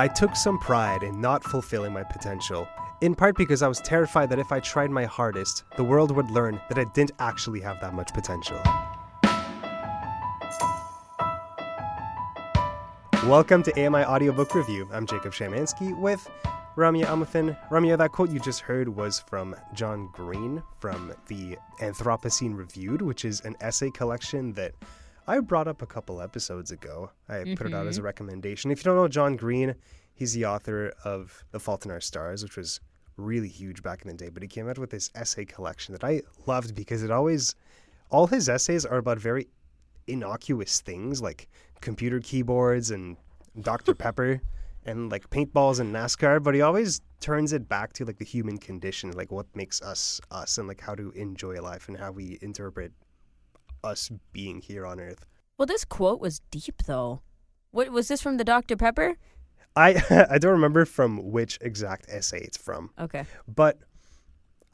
I took some pride in not fulfilling my potential, in part because I was terrified that if I tried my hardest, the world would learn that I didn't actually have that much potential. Welcome to AMI Audiobook Review. I'm Jacob Shamansky with Ramya Amathan. Ramya, that quote you just heard was from John Green from the Anthropocene Reviewed, which is an essay collection that I brought up a couple episodes ago. I put it out as a recommendation. If you don't know John Green, he's the author of The Fault in Our Stars, which was really huge back in the day. But he came out with this essay collection that I loved because all his essays are about very innocuous things like computer keyboards and Dr. Pepper and like paintballs and NASCAR, but he always turns it back to like the human condition, like what makes us us and like how to enjoy life and how we interpret us being here on Earth. Well, this quote was deep, though. What was this from the Dr. Pepper? I don't remember from which exact essay it's from. Okay. But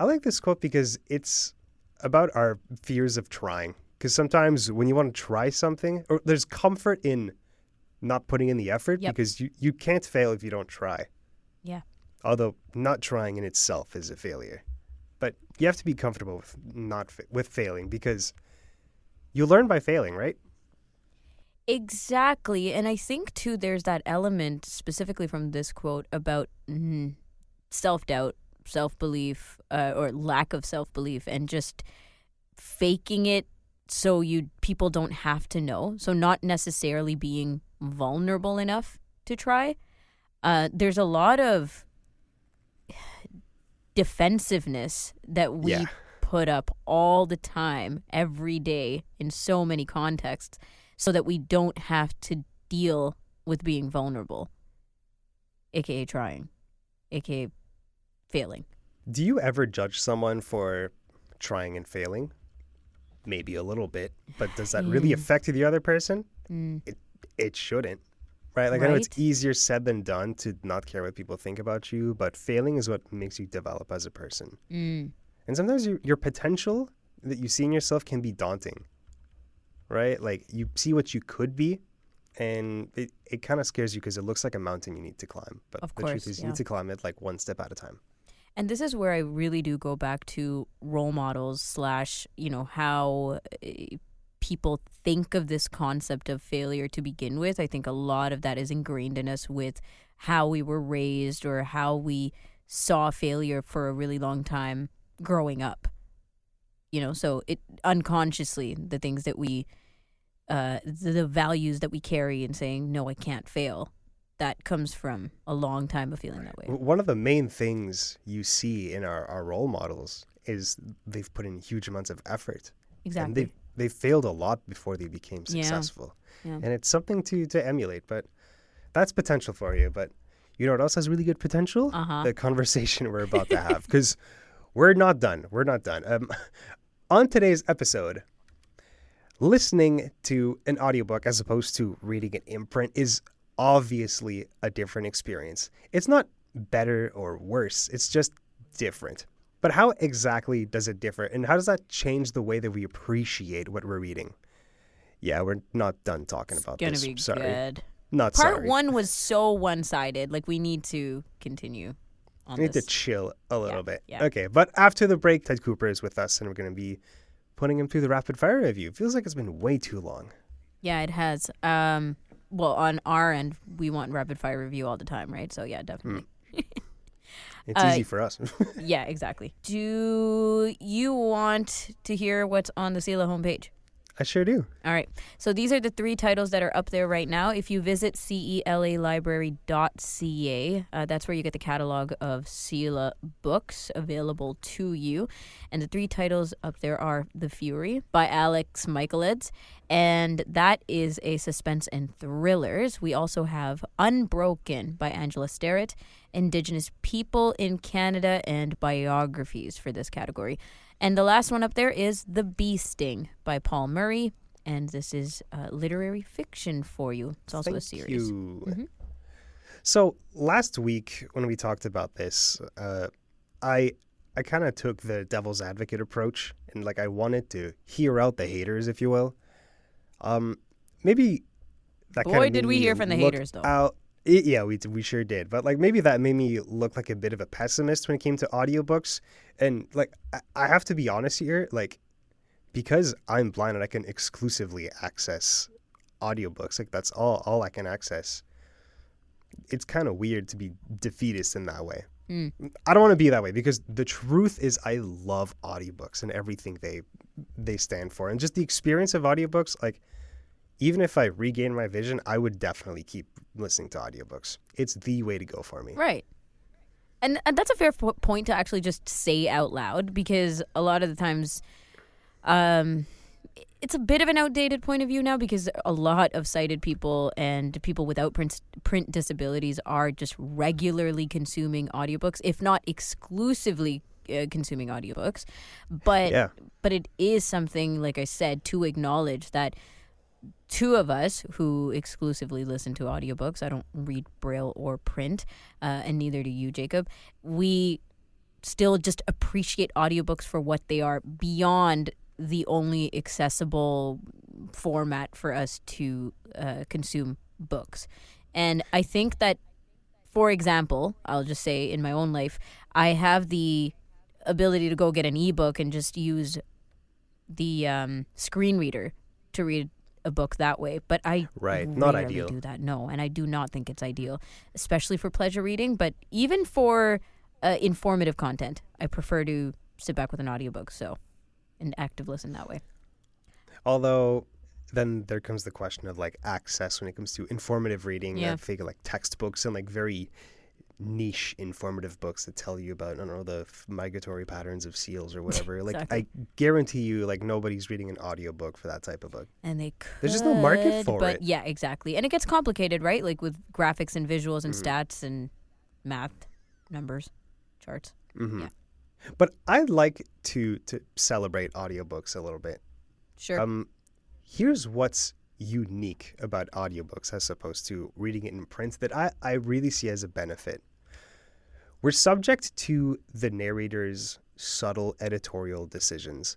I like this quote because it's about our fears of trying. Because sometimes when you want to try something, or there's comfort in not putting in the effort because you can't fail if you don't try. Yeah. Although not trying in itself is a failure. But you have to be comfortable with failing because you learn by failing, right? Exactly. And I think, too, there's that element specifically from this quote about self-doubt, self-belief, or lack of self-belief, and just faking it so people don't have to know. So not necessarily being vulnerable enough to try. There's a lot of defensiveness that we put up all the time, every day, in so many contexts, so that we don't have to deal with being vulnerable, aka trying, aka failing. Do you ever judge someone for trying and failing? Maybe a little bit, but does that really affect the other person? It shouldn't, right? Like I know it's easier said than done to not care what people think about you, but failing is what makes you develop as a person. And sometimes your potential that you see in yourself can be daunting, right? Like you see what you could be, and it kind of scares you because it looks like a mountain you need to climb. But the truth is you need to climb it like one step at a time. And this is where I really do go back to role models / how people think of this concept of failure to begin with. I think a lot of that is ingrained in us with how we were raised or how we saw failure for a really long time growing up. So it unconsciously, the things that we, the values that we carry in saying, no, I can't fail, that comes from a long time of feeling that way. One of the main things you see in our role models is they've put in huge amounts of effort. Exactly. And they failed a lot before they became successful. Yeah. And it's something to emulate, but that's potential for you. But you know what else has really good potential? The conversation we're about to have, because we're not done. We're not done. On today's episode, listening to an audiobook as opposed to reading an imprint is obviously a different experience. It's not better or worse. It's just different. But how exactly does it differ? And how does that change the way that we appreciate what we're reading? Yeah, we're not done talking about this. It's going to be good. Not Part sorry. 1 was so one-sided. Like, we need to continue on We need this. to chill a little bit. Yeah. Okay, but after the break, Ted Cooper is with us, and we're going to be putting him through the rapid fire review. Feels like it's been way too long. Yeah, it has. Well, on our end, we want rapid fire review all the time, right? So, yeah, definitely. It's easy for us. Yeah, exactly. Do you want to hear what's on the CELA homepage? I sure do. All right. So these are the 3 titles that are up there right now. If you visit celalibrary.ca, that's where you get the catalog of CELA books available to you. And the 3 titles up there are The Fury by Alex Michaelides, and that is a suspense and thrillers. We also have Unbroken by Angela Sterrett, Indigenous People in Canada, and biographies for this category. And the last one up there is The Bee Sting by Paul Murray, and this is literary fiction for you. It's also a series. Thank you. So last week when we talked about this, I kind of took the devil's advocate approach, and like I wanted to hear out the haters, if you will. Maybe that kind of Boy, did we hear from the haters, though. Yeah, we sure did. But like maybe that made me look like a bit of a pessimist when it came to audiobooks. And like I have to be honest here, like because I'm blind and I can exclusively access audiobooks, like that's all I can access. It's kind of weird to be defeatist in that way. Mm. I don't want to be that way because the truth is I love audiobooks and everything they stand for. And just the experience of audiobooks, like even if I regain my vision, I would definitely keep listening to audiobooks. It's the way to go for me. Right. And that's a fair point to actually just say out loud, because a lot of the times it's a bit of an outdated point of view now, because a lot of sighted people and people without print disabilities are just regularly consuming audiobooks, if not exclusively consuming audiobooks. But it is something, like I said, to acknowledge that two of us who exclusively listen to audiobooks, I don't read Braille or print, and neither do you, Jacob, we still just appreciate audiobooks for what they are, beyond the only accessible format for us to consume books. And I think that, for example, I'll just say in my own life, I have the ability to go get an ebook and just use the screen reader to read a book that way, but I not rarely ideal. do that. No, and I do not think it's ideal, especially for pleasure reading. But even for informative content, I prefer to sit back with an audiobook, so an active listen that way. Although then there comes the question of like access when it comes to informative reading. Yeah. I figure like textbooks and like very niche informative books that tell you about, I don't know, the migratory patterns of seals or whatever. Like Exactly. I guarantee you like nobody's reading an audiobook for that type of book. And they could, There's just no market for but it. Yeah, exactly. And it gets complicated, right? Like with graphics and visuals and stats and math, numbers, charts. Mm-hmm. Yeah. But I'd like to celebrate audiobooks a little bit. Sure. Here's what's unique about audiobooks as opposed to reading it in print that I really see as a benefit. We're subject to the narrator's subtle editorial decisions.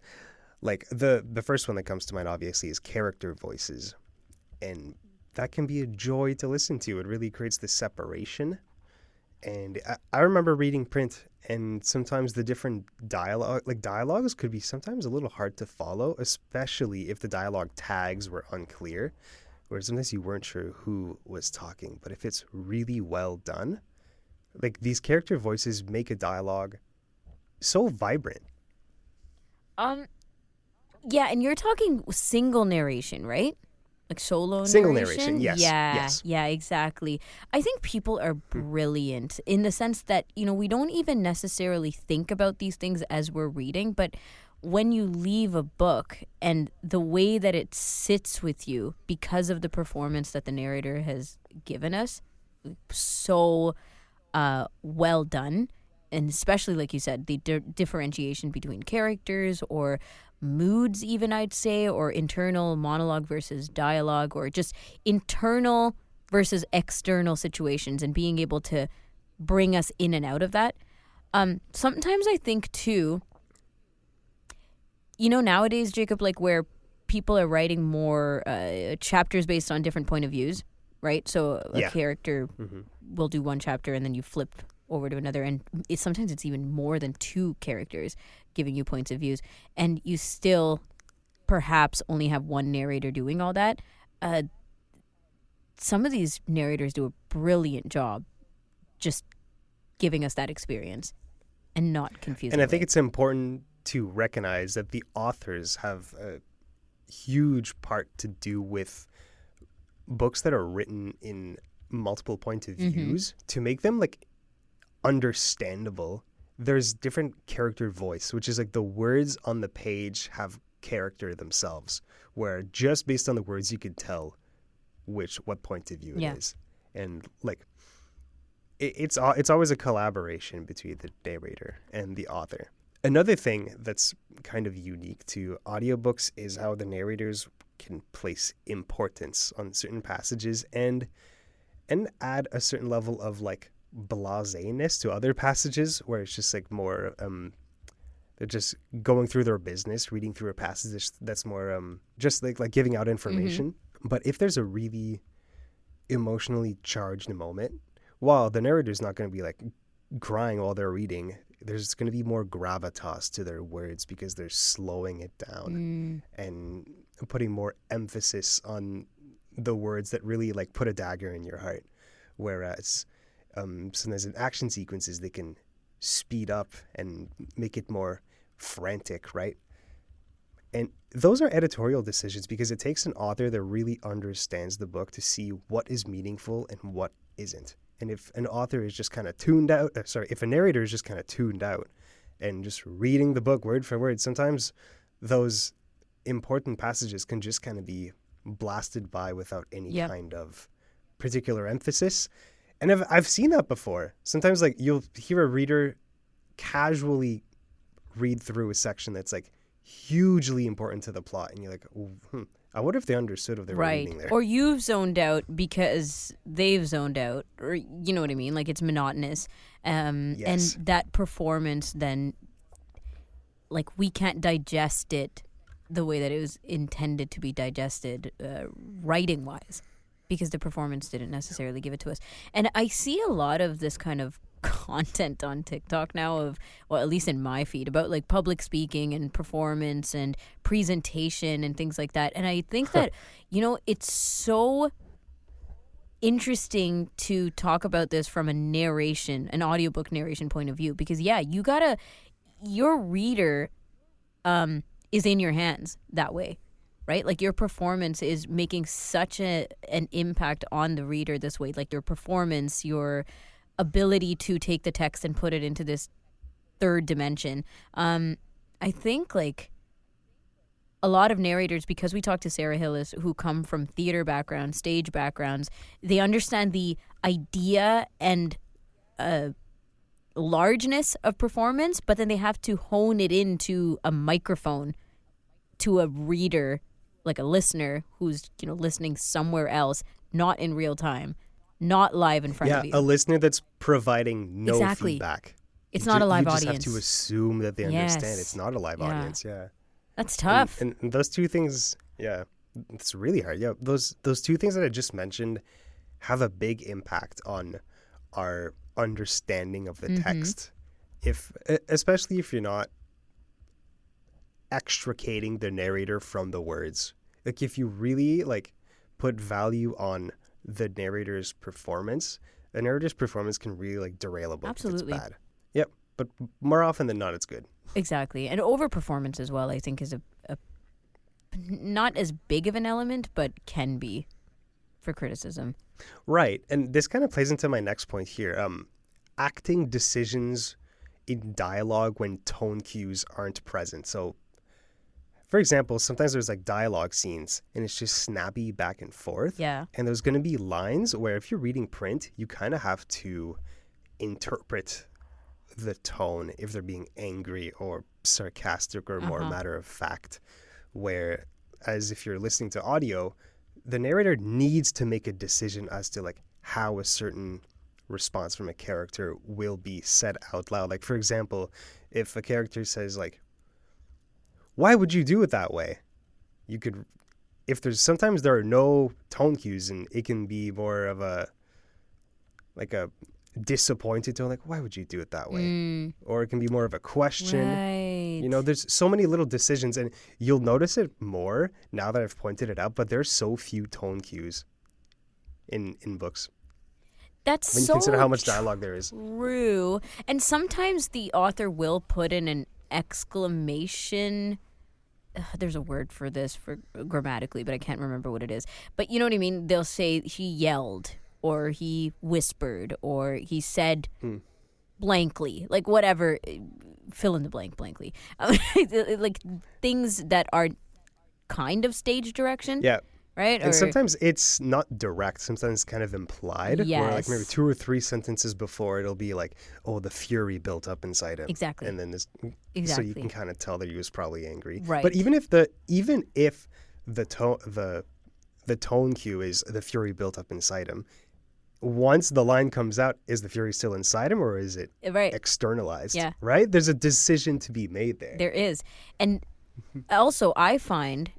Like the first one that comes to mind obviously is character voices. And that can be a joy to listen to. It really creates this separation. And I remember reading print, and sometimes the different dialogues could be sometimes a little hard to follow, especially if the dialogue tags were unclear, where sometimes you weren't sure who was talking. But if it's really well done, like these character voices make a dialogue so vibrant. Yeah, and you're talking single narration, right? Like solo Single narration? yes. Yes. Yeah, exactly. I think people are brilliant in the sense that, we don't even necessarily think about these things as we're reading, but when you leave a book and the way that it sits with you because of the performance that the narrator has given us, so well done. And especially, like you said, the differentiation between characters or moods, even, I'd say, or internal monologue versus dialogue, or just internal versus external situations, and being able to bring us in and out of that. Sometimes I think, too, nowadays, Jacob, like where people are writing more chapters based on different point of views, right? So a character will do one chapter and then you flip over to another, and sometimes it's even more than two characters giving you points of views, and you still perhaps only have one narrator doing all that. Some of these narrators do a brilliant job just giving us that experience and not confusing. And I think it's important to recognize that the authors have a huge part to do with books that are written in multiple point of views to make them like understandable. There's different character voice, which is like the words on the page have character themselves, where just based on the words you could tell what point of view it is. And like it's always a collaboration between the narrator and the author. Another thing that's kind of unique to audiobooks is how the narrators can place importance on certain passages and add a certain level of like blaseness to other passages where it's just like more they're just going through their business, reading through a passage that's more just like giving out information. But if there's a really emotionally charged moment, while the narrator's not going to be like crying while they're reading, there's going to be more gravitas to their words because they're slowing it down and putting more emphasis on the words that really like put a dagger in your heart. Whereas sometimes in action sequences, they can speed up and make it more frantic, right? And those are editorial decisions because it takes an author that really understands the book to see what is meaningful and what isn't. And if an author is just kind of tuned out, if a narrator is just kind of tuned out and just reading the book word for word, sometimes those important passages can just kind of be blasted by without any kind of particular emphasis. And I've seen that before. Sometimes like you'll hear a reader casually read through a section that's like hugely important to the plot, and you're like, I wonder if they understood what they were reading there. Or you've zoned out because they've zoned out, or you know what I mean? Like it's monotonous. And that performance then, like we can't digest it the way that it was intended to be digested writing-wise because the performance didn't necessarily give it to us. And I see a lot of this kind of content on TikTok now of, well, at least in my feed, about like public speaking and performance and presentation and things like that. And I think that, you know, it's so interesting to talk about this from an audiobook narration point of view, because your reader is in your hands that way, right? Like your performance is making such an impact on the reader this way. Like your performance, your ability to take the text and put it into this third dimension. I think like a lot of narrators, because we talk to Sarah Hillis, who come from theater backgrounds, stage backgrounds, they understand the idea and largeness of performance, but then they have to hone it into a microphone to a reader, like a listener who's, you know, listening somewhere else, not in real time, not live in front of you. Yeah, a listener that's providing no feedback. It's not a live audience. You just have to assume that they understand. It's not a live audience, That's tough. And those two things, it's really hard. Yeah, those two things that I just mentioned have a big impact on our understanding of the text. Especially if you're not extricating the narrator from the words. Like if you really like put value on the narrator's performance, a narrator's performance can really like derail a book. Absolutely. If it's bad. Yep, but more often than not, it's good. Exactly. And overperformance as well, I think, is a not as big of an element, but can be for criticism. Right. And this kind of plays into my next point here. Acting decisions in dialogue when tone cues aren't present. So, for example, sometimes there's like dialogue scenes and it's just snappy back and forth. Yeah. And there's going to be lines where if you're reading print, you kind of have to interpret the tone if they're being angry or sarcastic or more matter of fact. Whereas if you're listening to audio, the narrator needs to make a decision as to like how a certain response from a character will be said out loud. Like, for example, if a character says like, "Why would you do it that way?" You could, sometimes there are no tone cues and it can be more of a disappointed tone, like, "Why would you do it that way?" Or it can be more of a question. Right. You know, there's so many little decisions, and you'll notice it more now that I've pointed it out, but there's so few tone cues in books. That's when you consider how much dialogue there is. True. And sometimes the author will put in an exclamation. There's a word for this for grammatically, but I can't remember what it is. But you know what I mean? They'll say he yelled, or he whispered, or he said blankly, like whatever, fill in the blank blankly. Like things that are kind of stage direction. Yeah. Right? And sometimes it's not direct. Sometimes it's kind of implied. Yes. Where like maybe 2 or 3 sentences before it'll be like, "Oh, the fury built up inside him." Exactly. And then so you can kind of tell that he was probably angry. Right. But even if the tone cue is the fury built up inside him, once the line comes out, is the fury still inside him or is it externalized? Yeah. Right? There's a decision to be made there. There is. And also I find,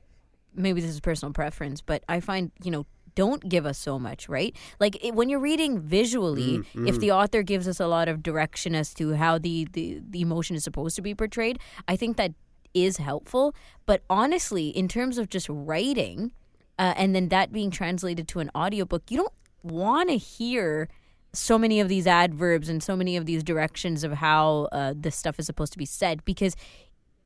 maybe this is personal preference, but I find, you know, don't give us so much, right? Like when you're reading visually, if the author gives us a lot of direction as to how the emotion is supposed to be portrayed, I think that is helpful. But honestly, in terms of just writing and then that being translated to an audiobook, you don't want to hear so many of these adverbs and so many of these directions of how this stuff is supposed to be said, because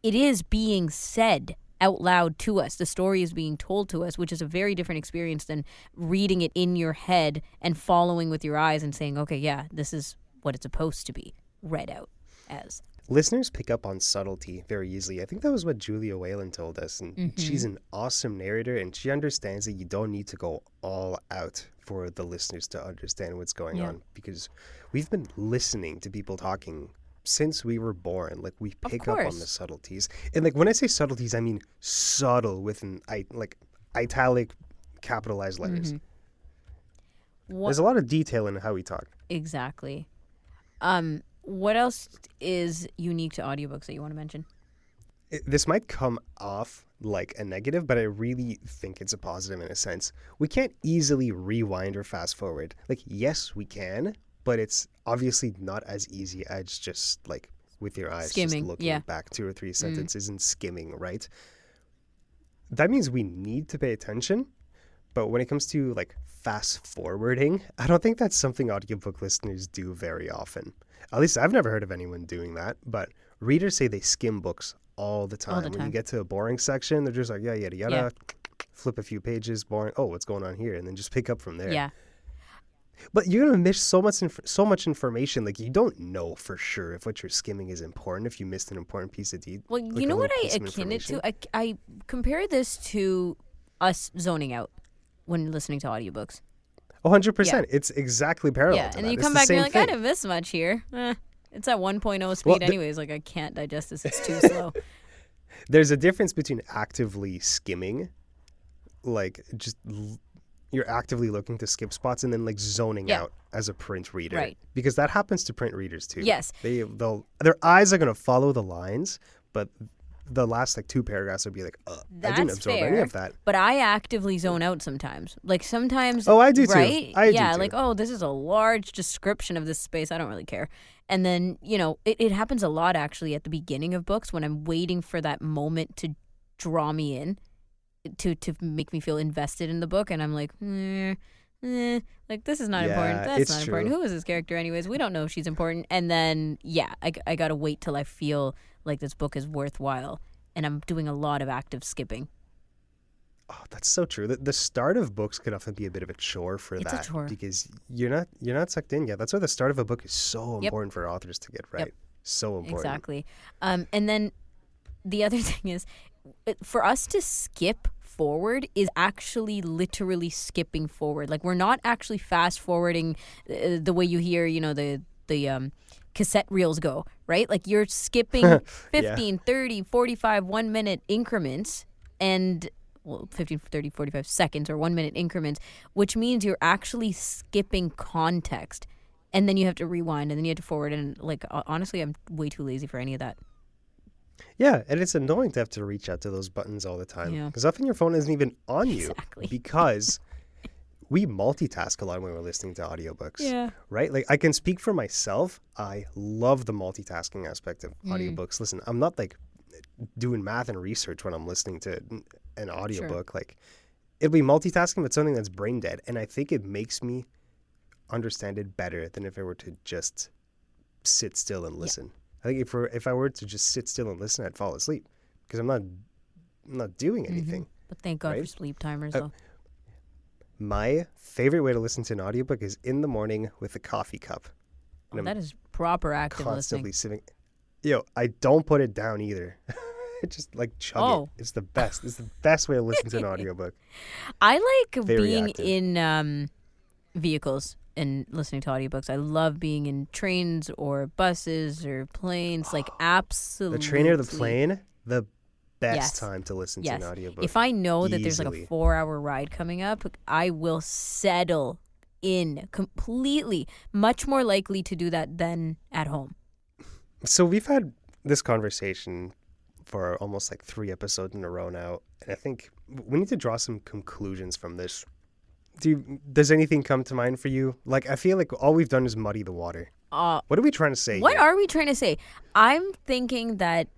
it is being said out loud to us. The story is being told to us, which is a very different experience than reading it in your head and following with your eyes and saying, okay, yeah, this is what it's supposed to be read out as. Listeners pick up on subtlety very easily. I think that was what Julia Whalen told us. And she's an awesome narrator, and she understands that you don't need to go all out for the listeners to understand what's going on, because we've been listening to people talking since we were born. Like, we pick up on the subtleties. And like, when I say subtleties, I mean subtle with an italic capitalized letters. There's a lot of detail in how we talk. Exactly. What else is unique to audiobooks that you want to mention? This might come off like a negative, but I really think it's a positive in a sense. We can't easily rewind or fast forward. Like, yes, we can, but it's obviously not as easy as just like with your eyes, skimming, just looking back 2 or 3 sentences and skimming, right? That means we need to pay attention. But when it comes to like fast forwarding, I don't think that's something audiobook listeners do very often. At least I've never heard of anyone doing that. But readers say they skim books all the time. When you get to a boring section, they're just like, yada, yada, flip a few pages, boring. Oh, what's going on here? And then just pick up from there. Yeah. But you're going to miss so much information. Like, you don't know for sure if what you're skimming is important, if you missed an important piece of detail. Well, you know what I akin it to? I compare this to us zoning out when listening to audiobooks. 100%. Yeah. It's exactly parallel to that. And then you come back and you're like, I didn't miss much here. It's at 1.0 speed anyways. Like, I can't digest this. It's too slow. There's a difference between actively skimming, like just you're actively looking to skip spots, and then like zoning out as a print reader. Right. Because that happens to print readers too. Yes. Their eyes are going to follow the lines, but the last like 2 paragraphs would be like, I didn't absorb any of that. But I actively zone out sometimes. Like sometimes. Oh, I do right? too. I do too. Like, oh, this is a large description of this space. I don't really care. And then, it happens a lot actually at the beginning of books when I'm waiting for that moment to draw me in, to make me feel invested in the book. And I'm like, like, this is not important. That's not important. Who is this character anyways? We don't know if she's important. And then, I got to wait till I feel like this book is worthwhile. And I'm doing a lot of active skipping. Oh, that's so true. The start of books could often be a bit of a chore for it's that. A chore. Because you're not sucked in yet. That's why the start of a book is so important for authors to get right. So important. Exactly. And then the other thing is, for us to skip forward is actually literally skipping forward. Like, we're not actually fast forwarding the way you hear, the cassette reels go, right? Like, you're skipping 15, 30, 45, 1 minute increments, and 15, 30, 45 seconds or 1 minute increments, which means you're actually skipping context. And then you have to rewind, and then you have to forward. And like, honestly, I'm way too lazy for any of that. Yeah, and it's annoying to have to reach out to those buttons all the time. Because often your phone isn't even on you. Exactly. Because we multitask a lot when we're listening to audiobooks. Yeah. Right? Like, I can speak for myself. I love the multitasking aspect of audiobooks. Listen, I'm not like doing math and research when I'm listening to an audiobook. Sure. Like, it'll be multitasking, but something that's brain dead. And I think it makes me understand it better than if I were to just sit still and listen. I think if I were to just sit still and listen, I'd fall asleep because I'm not doing anything. But thank God for sleep timers, though. My favorite way to listen to an audiobook is in the morning with a coffee cup. And that is proper active constantly listening. sitting. I don't put it down either. Just like chug it. It's the best. It's the best way to listen to an audiobook. I like Very being active. in vehicles and listening to audiobooks. I love being in trains or buses or planes. Like, absolutely. The train or the plane, the best time to listen to an audiobook. If I know that there's like a 4-hour ride coming up, I will settle in completely. Much more likely to do that than at home. So we've had this conversation for almost like 3 episodes in a row now. And I think we need to draw some conclusions from this. Does anything come to mind for you? Like, I feel like all we've done is muddy the water. What are we trying to say What here? are we trying to say? I'm thinking that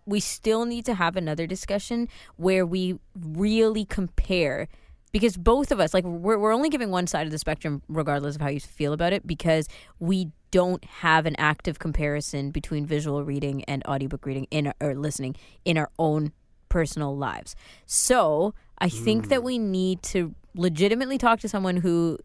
we still need to have another discussion where we really compare, because both of us, like, we're only giving one side of the spectrum regardless of how you feel about it, because we don't have an active comparison between visual reading and audiobook reading or listening in our own personal lives. So I think that we need to legitimately talk to someone who,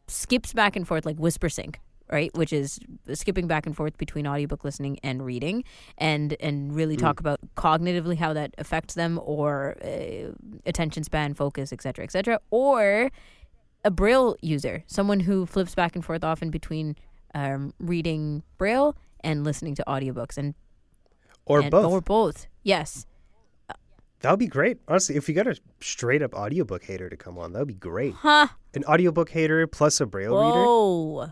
skips back and forth, like whisper sync, right? Which is skipping back and forth between audiobook listening and reading, and really talk about cognitively how that affects them, or attention span, focus, etc., or a Braille user, someone who flips back and forth often between reading Braille and listening to audiobooks, Or both. Or both, yes. That would be great. Honestly, if we got a straight up audiobook hater to come on, that would be great. Huh. An audiobook hater plus a Braille reader. Whoa.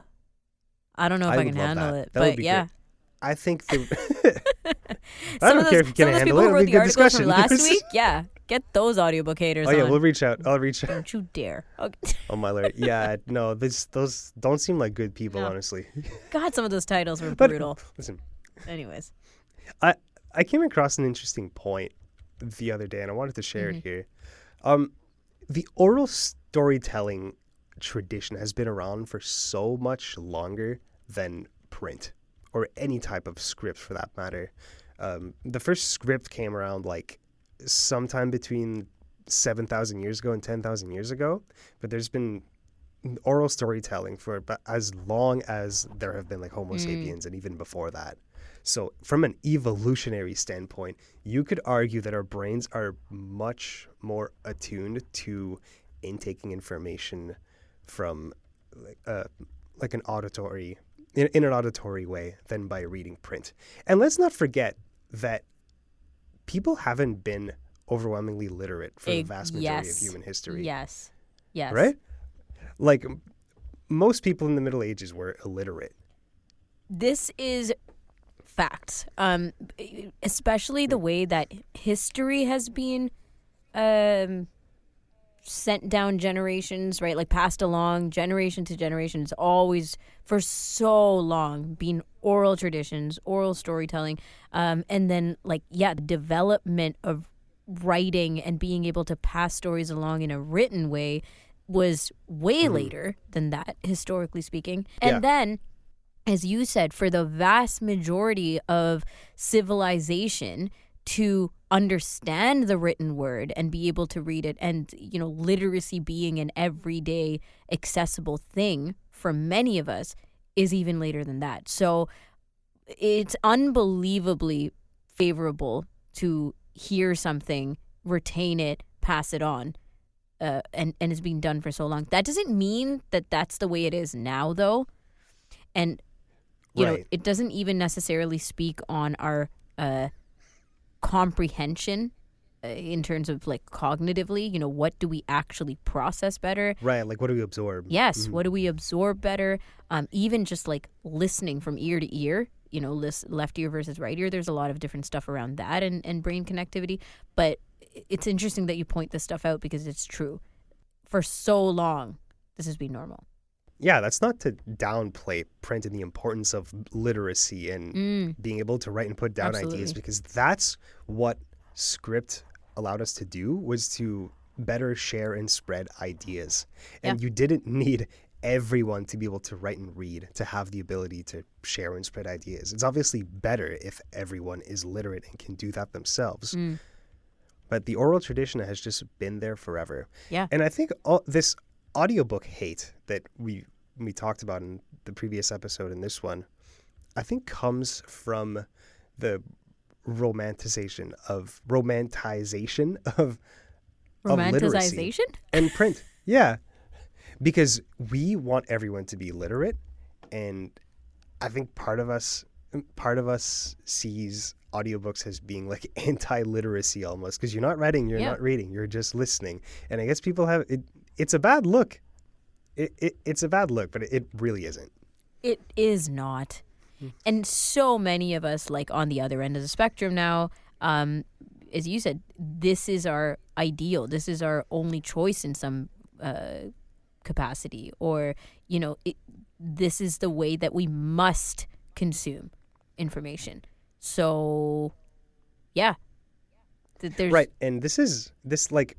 I don't know if I can handle it, That would but be yeah. great. I think I Some don't of care those, if you some can of those handle people it. who It'll wrote be the a good articles discussion. from last week, yeah, get those audiobook haters Oh yeah, on. we'll reach out. I'll reach out. Don't you dare. Okay. Oh my lord. Yeah, no, those don't seem like good people, No. honestly. God, some of those titles were But brutal. listen, Anyways. I came across an interesting point the other day, and I wanted to share it here. The oral storytelling tradition has been around for so much longer than print, or any type of script for that matter. The first script came around like sometime between 7,000 years ago and 10,000 years ago, but there's been oral storytelling for as long as there have been like Homo sapiens, and even before that. So from an evolutionary standpoint, you could argue that our brains are much more attuned to intaking information from like an auditory, in an auditory way than by reading print. And let's not forget that people haven't been overwhelmingly literate for the vast majority of human history. Yes. Yes. Right? Like, most people in the Middle Ages were illiterate. This is facts. Especially the way that history has been sent down generations, right? Like passed along generation to generation. It's always, for so long, been oral traditions, oral storytelling. And then, like, the development of writing and being able to pass stories along in a written way was way later than that, historically speaking. And then, as you said, for the vast majority of civilization to understand the written word and be able to read it, and, literacy being an everyday accessible thing for many of us, is even later than that. So it's unbelievably favorable to hear something, retain it, pass it on, and it's being done for so long. That doesn't mean that that's the way it is now, though. And it doesn't even necessarily speak on our comprehension in terms of, like, cognitively. What do we actually process better? Right, like, what do we absorb? Yes, what do we absorb better? Even just, like, listening from ear to ear, left ear versus right ear. There's a lot of different stuff around that and brain connectivity. But it's interesting that you point this stuff out, because it's true. For so long, this has been normal. Yeah, that's not to downplay print and the importance of literacy and being able to write and put down ideas, because that's what script allowed us to do, was to better share and spread ideas. And you didn't need everyone to be able to write and read to have the ability to share and spread ideas. It's obviously better if everyone is literate and can do that themselves. But the oral tradition has just been there forever. Yeah. And I think all this audiobook hate that we talked about in the previous episode and this one, I think comes from the romanticization of literacy and print. Yeah. Because we want everyone to be literate, and I think part of us sees audiobooks as being like anti-literacy almost, because you're not writing, you're not reading, you're just listening. And I guess people have it. It's a bad look. It's a bad look, but it really isn't. It is not. And so many of us, like, on the other end of the spectrum now, as you said, this is our ideal. This is our only choice in some capacity, or this is the way that we must consume information. So, yeah, there's right. And this like,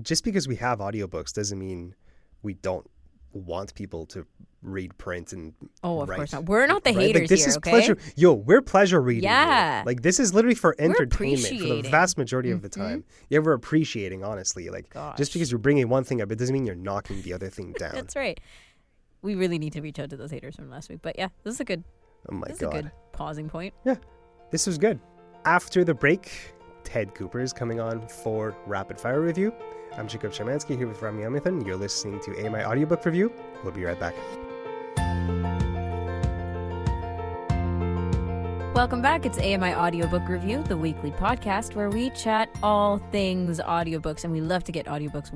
just because we have audiobooks doesn't mean we don't want people to read print and of write. course not. We're not the Right? haters Like, this here, is okay? pleasure. Yo, we're pleasure reading. Yeah. Here. Like, this is literally for entertainment for the appreciating. vast majority of the time. Yeah, we're appreciating, honestly. Like, just because you're bringing one thing up, it doesn't mean you're knocking the other thing down. That's right. We really need to reach out to those haters from last week. But yeah, this is a good a good pausing point. Yeah, this was good. After the break, Ted Cooper is coming on for Rapid Fire Review. I'm Jacob Shemansky here with Rami Amithan. You're listening to AMI Audiobook Review. We'll be right back. Welcome back. It's AMI Audiobook Review, the weekly podcast where we chat all things audiobooks, and we love to get audiobook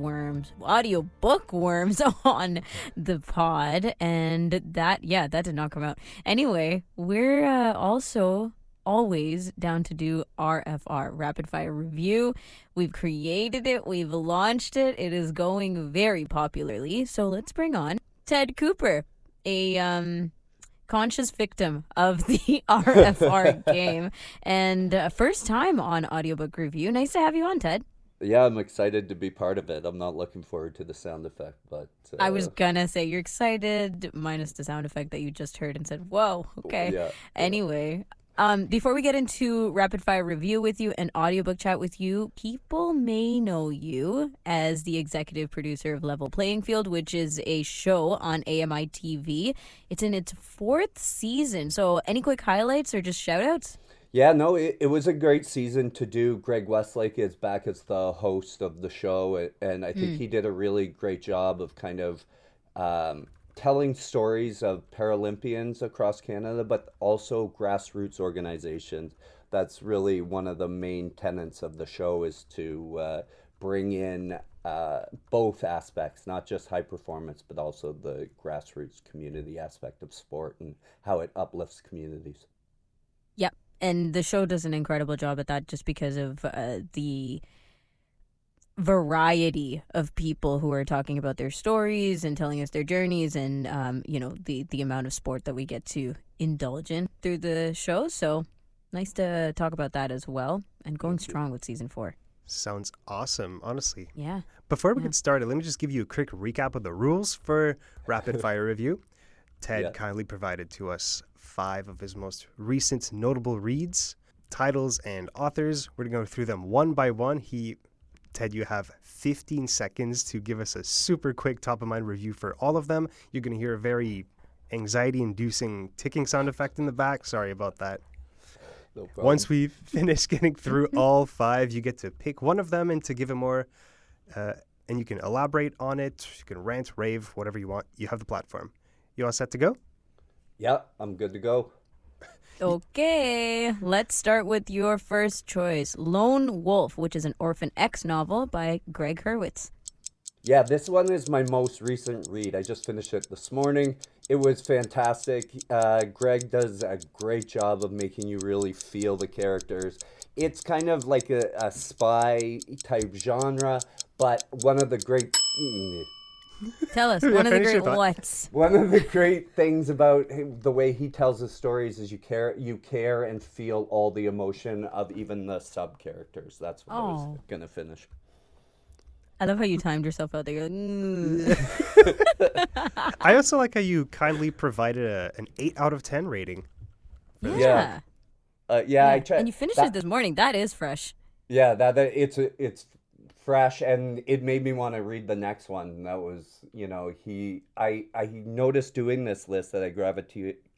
worms on the pod. And that did not come out. Anyway, we're also always down to do RFR, Rapid Fire Review. We've created it. We've launched it. It is going very popularly. So let's bring on Ted Cooper, a conscious victim of the RFR game, and first time on Audiobook Review. Nice to have you on, Ted. Yeah, I'm excited to be part of it. I'm not looking forward to the sound effect, but... I was gonna say you're excited, minus the sound effect that you just heard and said, whoa, okay. Yeah. Anyway, before we get into rapid fire review with you and audiobook chat with you, people may know you as the executive producer of Level Playing Field, which is a show on AMI TV. It's in its 4th season. So any quick highlights or just shout outs? Yeah, no, it was a great season to do. Greg Westlake is back as the host of the show, and I think he did a really great job of kind of telling stories of Paralympians across Canada, but also grassroots organizations. That's really one of the main tenets of the show, is to bring in both aspects, not just high performance, but also the grassroots community aspect of sport and how it uplifts communities. Yep. And the show does an incredible job at that, just because of the variety of people who are talking about their stories and telling us their journeys, and the amount of sport that we get to indulge in through the show. So nice to talk about that as well, and going strong with season 4. Sounds awesome, honestly. Yeah. Before we get started, let me just give you a quick recap of the rules for Rapid Fire Review. Ted kindly provided to us 5 of his most recent notable reads, titles, and authors. We're going to go through them one by one. Ted, you have 15 seconds to give us a super quick top-of-mind review for all of them. You're going to hear a very anxiety-inducing ticking sound effect in the back. Sorry about that. No problem. Once we've finished getting through all 5, you get to pick one of them and to give it more, and you can elaborate on it. You can rant, rave, whatever you want. You have the platform. You all set to go? Yeah, I'm good to go. Okay, let's start with your first choice, Lone Wolf, which is an Orphan X novel by Greg Hurwitz. Yeah, this one is my most recent read. I just finished it this morning. It was fantastic. Greg does a great job of making you really feel the characters. It's kind of like a spy type genre, but one of the great... Tell us, one of the great what's. One of the great things about the way he tells his stories is you care and feel all the emotion of even the sub-characters. That's what I was going to finish. I love how you timed yourself out there. I also like how you kindly provided an 8 out of 10 rating. Yeah. I tried. And you finished it this morning. That is fresh. Yeah, it's fresh, and it made me want to read the next one. That was, I noticed doing this list that I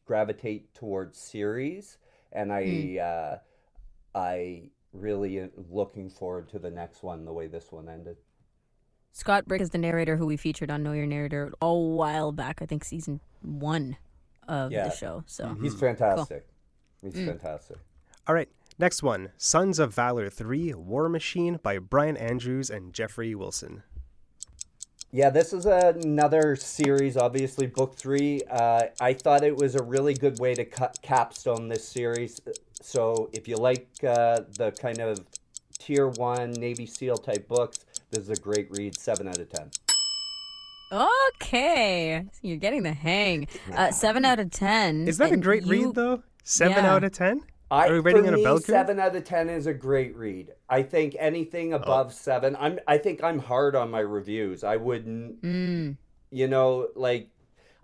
gravitate towards series, and I really looking forward to the next one, the way this one ended. Scott Brick is the narrator who we featured on Know Your Narrator a while back, I think season 1 of the show. So he's fantastic. Cool. He's fantastic. All right. Next one, Sons of Valor 3, War Machine by Brian Andrews and Jeffrey Wilson. Yeah, this is another series, obviously, book 3. I thought it was a really good way to capstone this series. So if you like the kind of tier 1 Navy SEAL type books, this is a great read. 7 out of 10. Okay, you're getting the hang. 7 out of 10. Is that a great read, though? 7 Yeah. out of 10? Are we rating on a bell curve? 7 out of 10 is a great read. I think anything above 7, I think I'm hard on my reviews. I wouldn't, you know, like,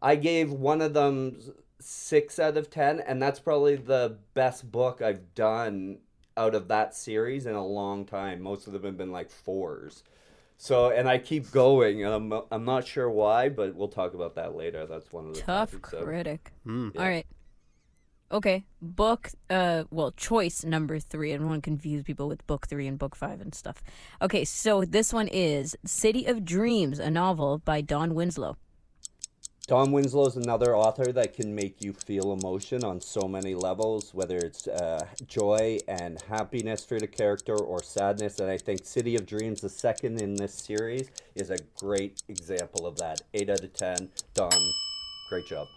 I gave one of them 6 out of 10, and that's probably the best book I've done out of that series in a long time. Most of them have been like 4s. So, and I keep going, and I'm not sure why, but we'll talk about that later. That's one of the tough topics, critic. Yeah. All right. Okay, book, choice number 3. I don't want to confuse people with book 3 and book 5 and stuff. Okay, so this one is City of Dreams, a novel by Don Winslow. Don Winslow is another author that can make you feel emotion on so many levels, whether it's joy and happiness for the character or sadness. And I think City of Dreams, the second in this series, is a great example of that. 8 out of 10. Don, great job.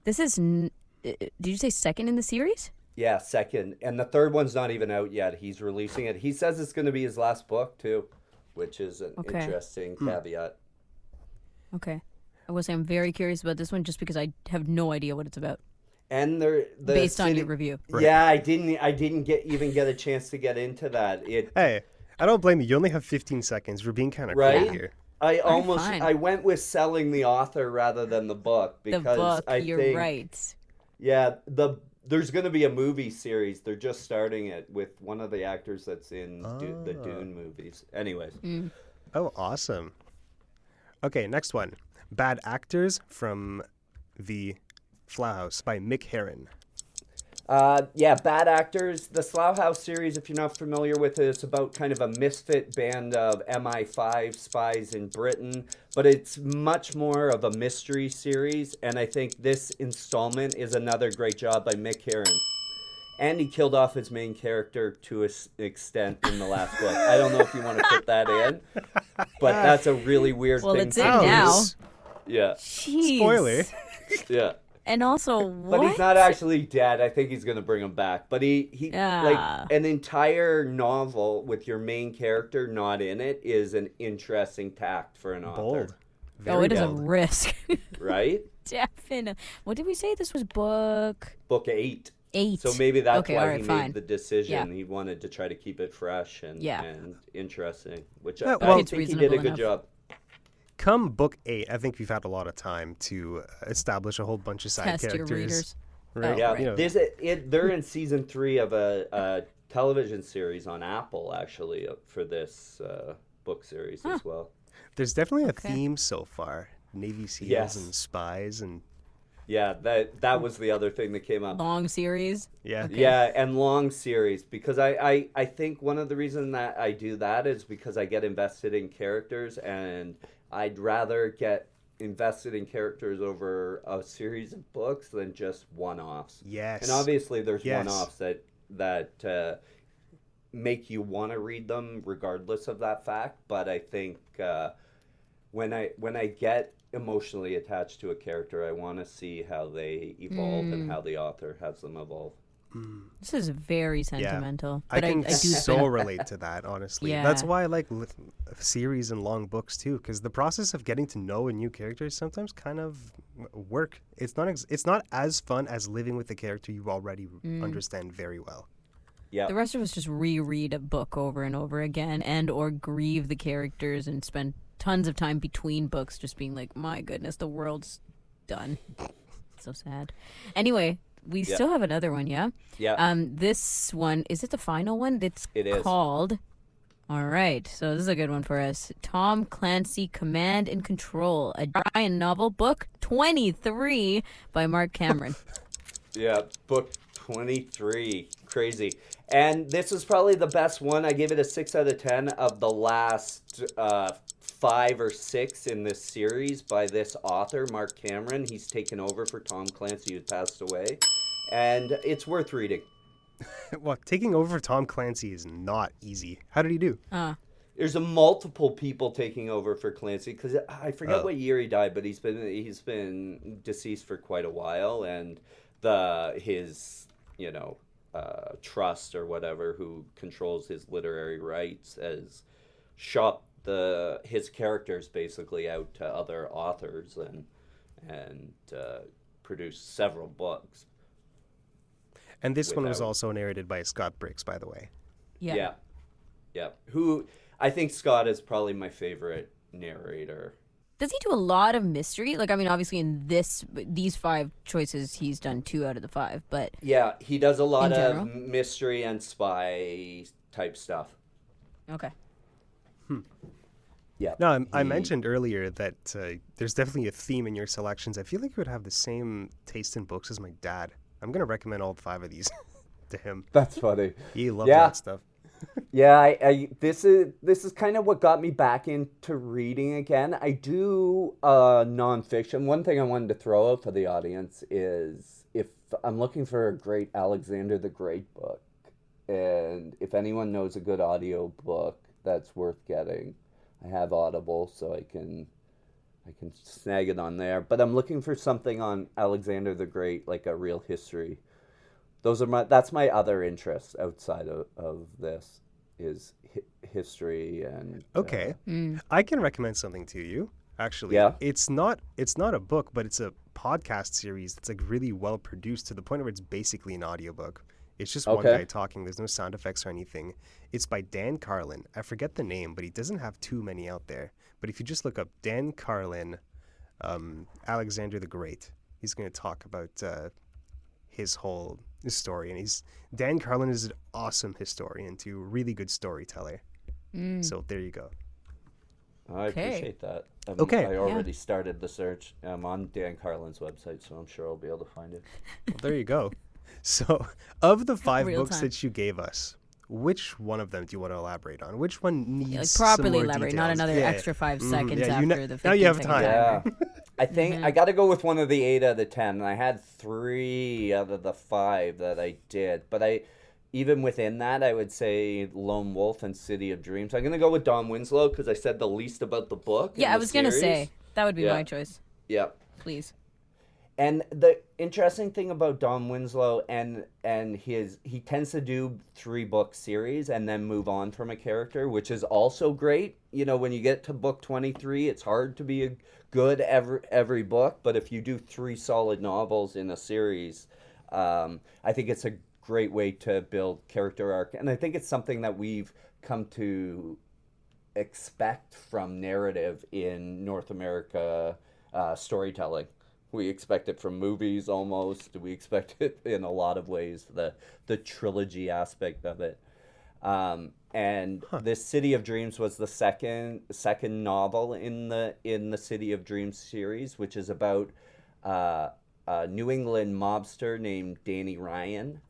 This is, did you say second in the series? Yeah, second. And the third one's not even out yet. He's releasing it. He says it's going to be his last book, too, which is an interesting caveat. Okay. I will say I'm very curious about this one just because I have no idea what it's about. And based on your review. Right. Yeah, I didn't get a chance to get into that. Hey, I don't blame you. You only have 15 seconds. We're being kind of crazy here. I went with selling the author rather than the book because you're right. Yeah, there's going to be a movie series. They're just starting it with one of the actors that's in the Dune movies. Anyways. Oh, awesome. Okay, next one. Bad Actors from the Slough House by Mick Herron. Bad Actors. The Slough House series, if you're not familiar with it, it's about kind of a misfit band of MI5 spies in Britain, but it's much more of a mystery series, and I think this installment is another great job by Mick Herron. And he killed off his main character to an extent in the last book. I don't know if you want to put that in, but that's a really weird thing. Well, it's in now. Yeah. Jeez. Spoiler. Yeah. And also, what? But he's not actually dead. I think he's going to bring him back. But he like an entire novel with your main character not in it is an interesting tact for an author. Bold. It is a risk. Right? Definitely. What did we say? This was book 8. 8. So maybe that's why he fine. made the decision. Yeah. He wanted to try to keep it fresh and interesting, which Yeah, I think he did a good job. Come book 8, I think we've had a lot of time to establish a whole bunch of side Test characters. your readers. Right. Yeah, You know. they're in season 3 of a television series on Apple, actually, for this book series as well. There's definitely a theme so far. Navy SEALs and spies and... Yeah, that was the other thing that came up. Long series. Yeah. Okay. Yeah, and long series, because I think one of the reasons that I do that is because I get invested in characters, and I'd rather get invested in characters over a series of books than just one-offs. Yes. And obviously there's one-offs that make you want to read them regardless of that fact, but I think when I get emotionally attached to a character, I want to see how they evolve and how the author has them evolve. This is very sentimental. I But can I do so relate to that, honestly. Yeah. That's why I like series and long books too, because the process of getting to know a new character is sometimes kind of work. It's not as fun as living with the character you already understand very well. Yeah. The rest of us just reread a book over and over again and or grieve the characters and spend tons of time between books just being like, my goodness, the world's done. So sad. Anyway, we still have another one, yeah? Yeah. This one, is it the final one? It is. Called... All right, so this is a good one for us. Tom Clancy, Command and Control, a giant novel, book 23 by Mark Cameron. Yeah, book 23. Crazy. And this is probably the best one. I give it a 6 out of 10 of the last 5 or 6 in this series by this author, Mark Cameron. He's taken over for Tom Clancy, who passed away. And it's worth reading. Well, taking over Tom Clancy is not easy. How did he do? There's multiple people taking over for Clancy, because I forget what year he died, but he's been deceased for quite a while, and his trust or whatever who controls his literary rights has shopped his characters basically out to other authors and produced several books. And this one was without- also narrated by Scott Briggs, by the way. Yeah. Yeah. Who I think Scott is probably my favorite narrator. Does he do a lot of mystery? Like, I mean, obviously in these 5 choices, he's done 2 out of the 5, but Yeah, he does a lot In of general? mystery and spy type stuff. okay. Yeah. No, I he- mentioned earlier that there's definitely a theme in your selections. I feel like you would have the same taste in books as my dad. I'm going to recommend all 5 of these to him. That's funny. He loves Yeah. that stuff. Yeah, this is kind of what got me back into reading again. I do nonfiction. One thing I wanted to throw out for the audience is if I'm looking for a great Alexander the Great book, and if anyone knows a good audio book that's worth getting, I have Audible, so I can snag it on there. But I'm looking for something on Alexander the Great, like a real history. That's my other interest outside of this is history and Okay. I can recommend something to you, actually. Yeah? It's not a book, but it's a podcast series that's like really well produced to the point where it's basically an audiobook. It's just one Okay. guy talking. There's no sound effects or anything. It's by Dan Carlin. I forget the name, but he doesn't have too many out there. But if you just look up Dan Carlin, Alexander the Great, he's going to talk about his whole story. And Dan Carlin is an awesome historian too, really good storyteller. So there you go. I Okay. appreciate that. Okay. I already started the search. I'm on Dan Carlin's website, so I'm sure I'll be able to find it. Well, there you go. So, of the 5 Real books time. that you gave us, which one of them do you want to elaborate on? Which one needs Like, some properly more elaborate, not details? another Yeah. extra 5 seconds Yeah, after the 15 now you have second time. Yeah. timer. I think I got to go with one of the 8 out of the 10. And I had 3 out of the 5 that I did. But even within that, I would say Lone Wolf and City of Dreams. I'm going to go with Don Winslow because I said the least about the book. Yeah, and I the was going to series. say, that would be Yeah. my choice. Yeah. Please. And the interesting thing about Don Winslow and he tends to do 3-book series and then move on from a character, which is also great. You know, when you get to book 23, it's hard to be a good every book, but if you do 3 solid novels in a series, I think it's a great way to build character arc, and I think it's something that we've come to expect from narrative in North America storytelling. We expect it from movies almost. We expect it in a lot of ways, the trilogy aspect of it. And this City of Dreams was the second novel in the City of Dreams series, which is about a New England mobster named Danny Ryan.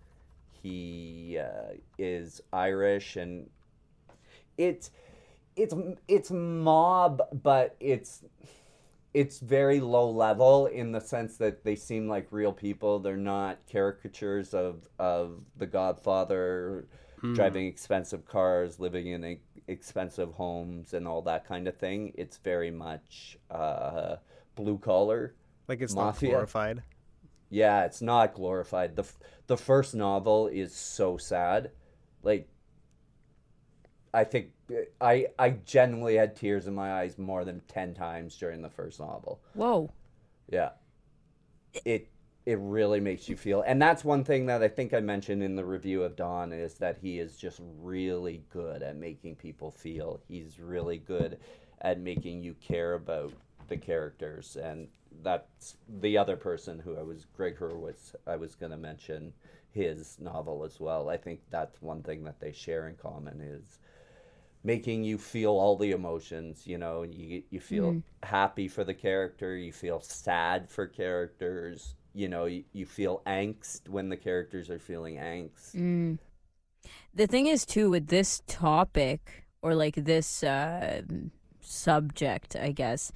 He is Irish, and it's mob, but it's very low level in the sense that they seem like real people. They're not caricatures of the Godfather, driving expensive cars, living in expensive homes, and all that kind of thing. It's very much blue collar. Like it's Mafia. not glorified. Yeah, it's not glorified. The first novel is so sad. Like, I think I genuinely had tears in my eyes more than 10 times during the first novel. Whoa. Yeah. It really makes you feel. And that's one thing that I think I mentioned in the review of Dawn is that he is just really good at making people feel. He's really good at making you care about the characters. And that's the other person who Greg Hurwitz, I was going to mention his novel as well. I think that's one thing that they share in common is making you feel all the emotions. You know, you feel happy for the character, you feel sad for characters, you know, you feel angst when the characters are feeling angst. The thing is, too, with this topic, or like this subject, I guess,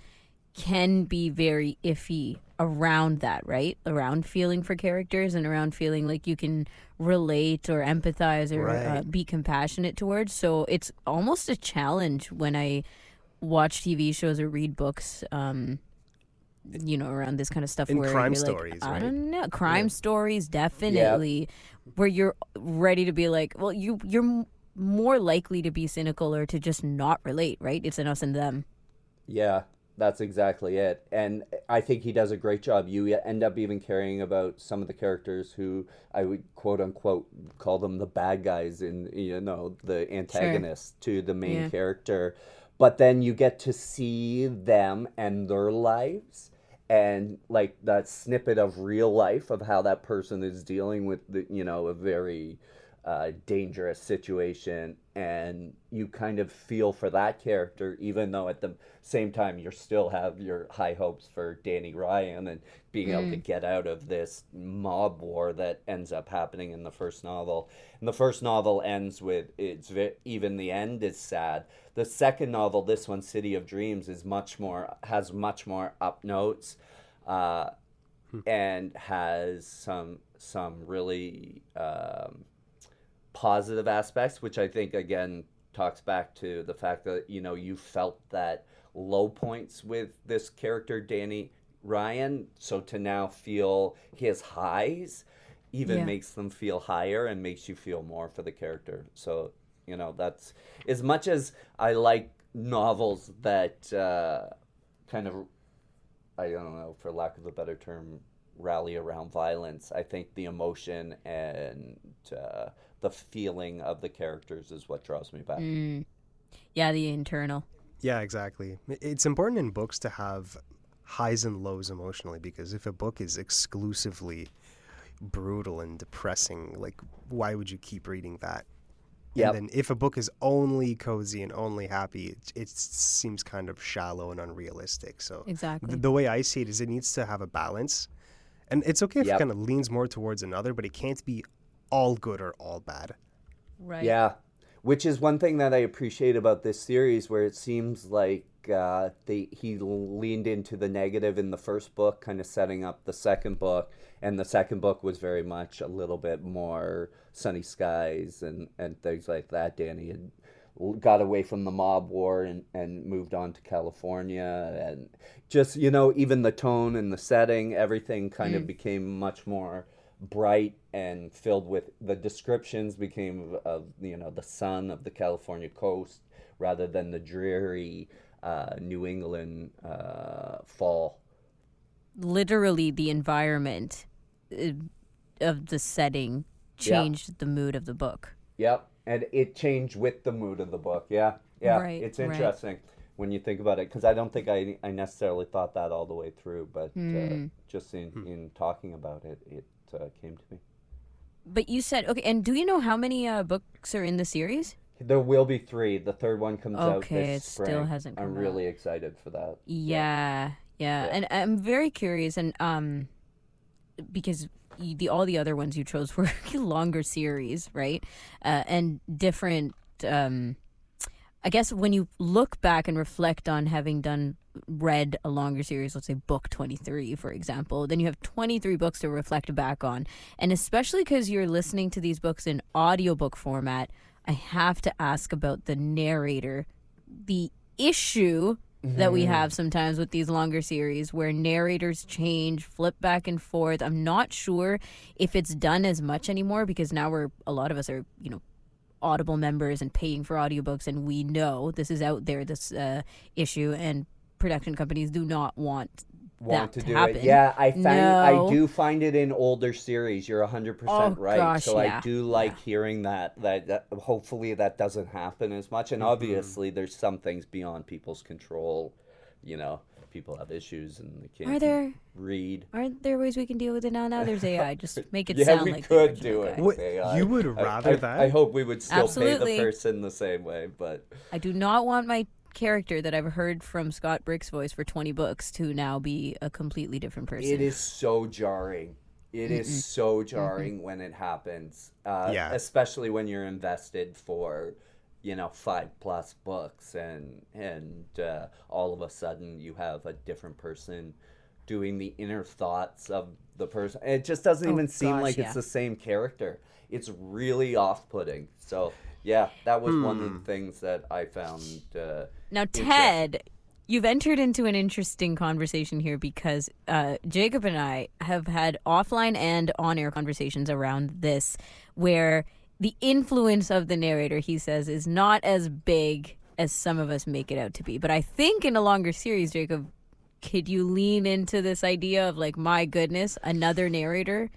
can be very iffy around that, right? Around feeling for characters and around feeling like you can relate or empathize or Right. be compassionate towards. So it's almost a challenge when I watch TV shows or read books around this kind of stuff. In where crime you're stories, like, I right? don't know, crime stories, definitely, where you're ready to be like, well, you're more likely to be cynical or to just not relate, right? It's an us and them. Yeah, that's exactly it. And I think he does a great job. You end up even caring about some of the characters who I would quote unquote call them the bad guys in, the antagonists to the main Yeah. character. But then you get to see them and their lives and like that snippet of real life of how that person is dealing with a very dangerous situation, and you kind of feel for that character, even though at the same time you still have your high hopes for Danny Ryan and being able to get out of this mob war that ends up happening in the first novel. And the first novel ends with even the end is sad. The second novel, this one, City of Dreams, has much more up notes, and has some really positive aspects, which I think again talks back to the fact that you felt that low points with this character Danny Ryan, so to now feel his highs even makes them feel higher and makes you feel more for the character. So that's, as much as I like novels that kind of, I don't know, for lack of a better term, rally around violence, I think the emotion and the feeling of the characters is what draws me back. Yeah, the internal. Yeah, exactly. It's important in books to have highs and lows emotionally, because if a book is exclusively brutal and depressing, like, why would you keep reading that? Yep. And then if a book is only cozy and only happy, it seems kind of shallow and unrealistic. So Exactly. the way I see it is it needs to have a balance. And it's okay if it kind of leans more towards another, but it can't be all good or all bad. Right. Yeah, which is one thing that I appreciate about this series, where it seems like he leaned into the negative in the first book, kind of setting up the second book, and the second book was very much a little bit more sunny skies and things like that. Danny had got away from the mob war and moved on to California, and just even the tone and the setting, everything kind of became much more bright and filled with, the descriptions became of the sun of the California coast rather than the dreary New England fall. Literally, the environment of the setting changed the mood of the book. Yep, and it changed with the mood of the book. Yeah, Right, it's interesting when you think about it, because I don't think I necessarily thought that all the way through, but just in talking about it, it came to me. But you said, okay, and do you know how many books are in the series? There will be 3. The third one comes out this it spring. still hasn't come I'm out. really excited for that. Yeah. And I'm very curious, and because all the other ones you chose were longer series, right? And different. I guess when you look back and reflect on having read a longer series, let's say book 23, for example, then you have 23 books to reflect back on. And especially because you're listening to these books in audiobook format, I have to ask about the narrator. The issue that we have sometimes with these longer series where narrators change, flip back and forth. I'm not sure if it's done as much anymore, because now a lot of us are, Audible members and paying for audiobooks, and we know this is out there, this issue, and production companies do not want that to happen. It. Yeah, I do find it in older series. You're 100% right. Gosh, so I do like hearing that hopefully that doesn't happen as much. And obviously there's some things beyond people's control. People have issues and they can't read. Aren't there ways we can deal with it now? Now there's AI. Just make it yeah, sound we like could do it with AI. You would rather that? I hope we would still Absolutely. pay the person the same way, but I do not want my character that I've heard from Scott Brick's voice for 20 books to now be a completely different person. It is so jarring. It is so jarring when it happens, especially when you're invested for 5+ books and all of a sudden you have a different person doing the inner thoughts of the person. It just doesn't even seem like it's the same character. It's really off-putting. So yeah, that was one of the things that I found now Ted, You've entered into an interesting conversation here because Jacob and I have had offline and on-air conversations around this where the influence of the narrator, he says, is not as big as some of us make it out to be. But I think in a longer series, Jacob, could you lean into this idea of like, my goodness, another narrator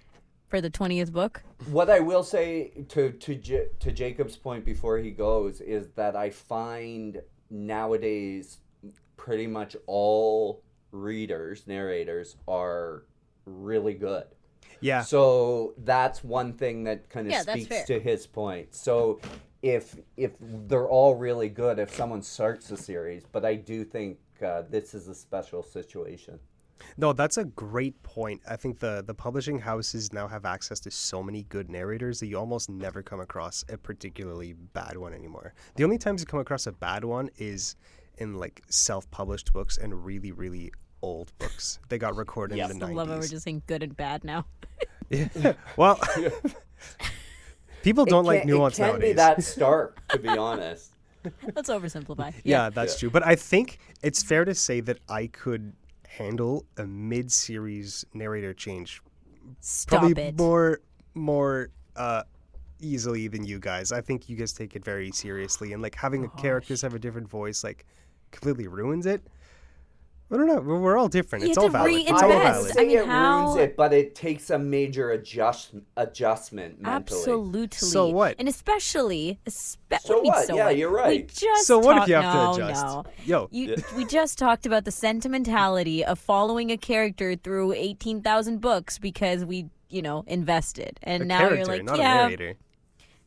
for the 20th book? What I will say to Jacob's point before he goes is that I find nowadays pretty much all narrators are really good. Yeah. So that's one thing that kind of Yeah, that's speaks fair. to his point. So if they're all really good, if someone starts a series, but I do think this is a special situation. No, that's a great point. I think the publishing houses now have access to so many good narrators that you almost never come across a particularly bad one anymore. The only times you come across a bad one is in like self-published books and really, really old books. They got recorded in the 90s. I love how we're just saying good and bad now. Yeah. Well, people don't like nuance It can nowadays. be that stark, to be honest. Let's oversimplify. Yeah, that's true. But I think it's fair to say that I could handle a mid-series narrator change Stop probably it. more easily than you guys. I think you guys take it very seriously, and like having characters have a different voice like completely ruins it. I don't know. We're all different. You It's have all to valid. It's all I reinvest. valid. wouldn't say I mean, it ruins it, but it takes a major adjustment mentally. Absolutely. So what? And especially So what? what? Yeah, what? you're We right. just So what if talked- you have no, to adjust? No. Yo, We just talked about the sentimentality of following a character through 18,000 books because we, invested. And a now character, you're like, not yeah, a narrator.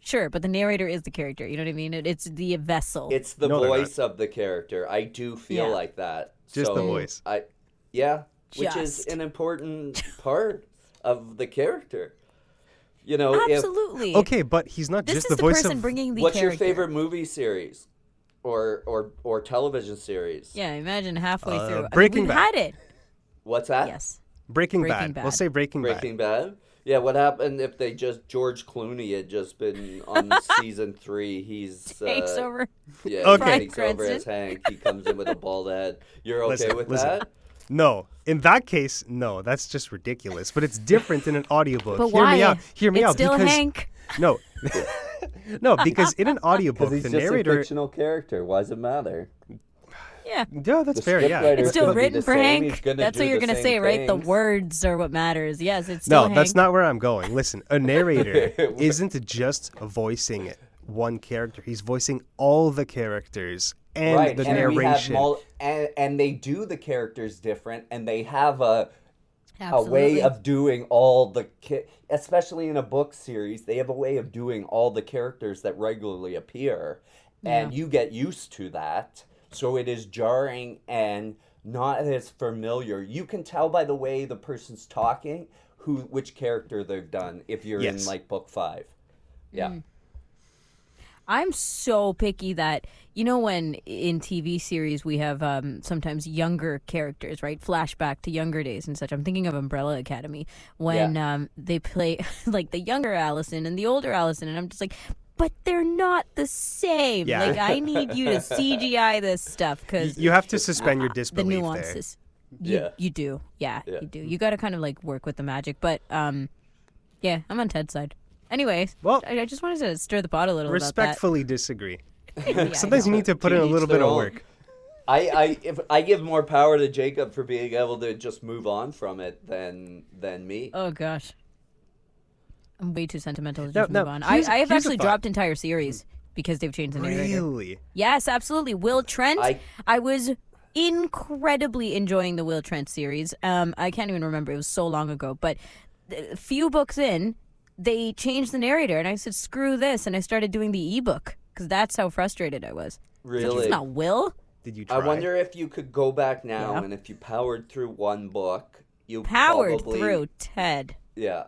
sure, but the narrator is the character. You know what I mean? It's the vessel. It's the No, they're voice of the character. I do feel Yeah. like that. Just the So voice. Which is Just. an important part of the character. If Absolutely. Okay, but he's not This just is the the voice person of. bringing the what's character. your favorite movie series or television series? Yeah, imagine halfway through. Breaking we've Bad. had it. What's that? Yes. Breaking Breaking Bad. We'll Bad. say Breaking Bad. Breaking Bad. Yeah, what happened if they George Clooney had just been on season 3? He's Takes over. Yeah, Okay. he takes over as Hank. He comes in with a bald head. You're okay with Listen. that? No, in that case, no. That's just ridiculous. But it's different in an audiobook. But Hear why? me out. Hear me it's out. still Because Hank. no, no, because in an audiobook, Because he's the just a narrator. fictional character. Why does it matter? Yeah. Yeah, that's The fair. script Yeah. writer It's still could be written the for same. He's Hank. gonna That's do what you're the going to same say, right? The things. words are what matters. Yes, it's still No, Hank. that's not where I'm going. Listen, a narrator isn't just voicing one character. He's voicing all the characters and Right, the and narration. we have and they do the characters different, and they have a Absolutely. way of doing all the especially in a book series, they have a way of doing all the characters that regularly appear, and you get used to that. So it is jarring and not as familiar. You can tell by the way the person's talking which character they've done if you're in Yes. like book 5. Yeah. I'm so picky that, when in TV series we have sometimes younger characters, right? Flashback to younger days and such. I'm thinking of Umbrella Academy when they play like the younger Allison and the older Allison. And I'm just like, but they're not the same. Yeah. Like, I need you to CGI this stuff because You have to suspend your the disbelief there. nuances. Yeah. You do. Yeah, Yeah. you do. You got to kind of like work with the magic. But yeah, I'm on Ted's side. Anyways, Well, I just wanted to stir the pot a little about Respectfully disagree. that. Yeah, Sometimes you need to put To in a each little their bit of own. work. If I give more power to Jacob for being able to just move on from it than me. Oh gosh, I'm way too sentimental to No, just no, move on. I here's- have here's a actually thought. dropped entire series because they've changed the narrator. Really? Yes, absolutely. Will Trent. I- I was incredibly enjoying the Will Trent series. I can't even remember. It was so long ago. But a few books in, they changed the narrator, and I said, "Screw this!" And I started doing the ebook because that's how frustrated I was. Really? It's not Will. Did you try? I wonder if you could go back now Yeah. and if you powered through one book, you Powered probably, through Ted. Yeah.